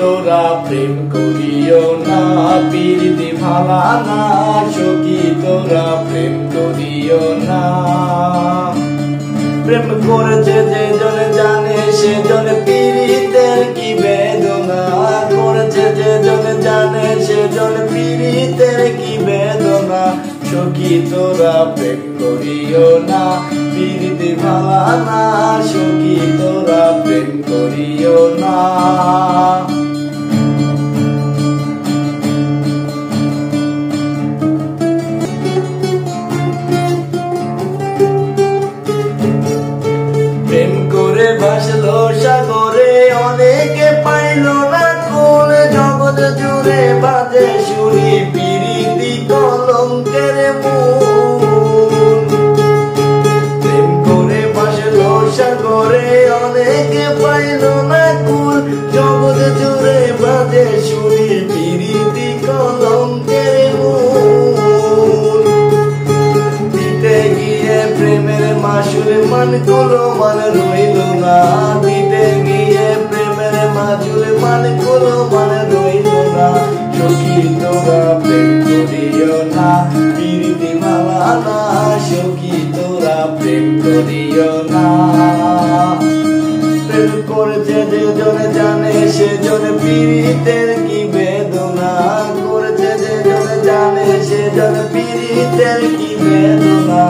তোরা প্রেম করিও না, প্রীতি ভালা না, সখী তোরা প্রেম করিও না। প্রেম করেছে যে জনে জানে সে জনে পীড়িতের কি বেদনা, করেছে যে জনে জানে সে জনে পীড়িতের কি বেদনা। সখী তোরা প্রেম করিও না, প্রীতি ভালা না, সখী তোরা প্রেম করিও না। প্রেম করে ভাসলো সাগরে অনেকে পাইল না কোন, জগৎ জুড়ে বাজে শুনি প্রীতি কলঙ্কের মূল। প্রেম করে ভাসলো সাগরে অনেকে পাইল না কোন, জগৎ জুড়ে বাজে শুনি প্রীতি কলঙ্কের মূল। দিতে গিয়ে প্রেমের মাসুল মান গুলো মান রইল না, দিতে গিয়ে প্রেমের মাসুল মান গুলো মান রইল না। সখী তোরা প্রেম করিও না, প্রীতি ভালা না, সখী তোরা প্রেম করিও না। প্রেম করেছে যে জনে জানে সে জনে পীড়িতের কি বেদনা, করেছে যে জনে জানে সে জনে পীড়িতের কি বেদনা।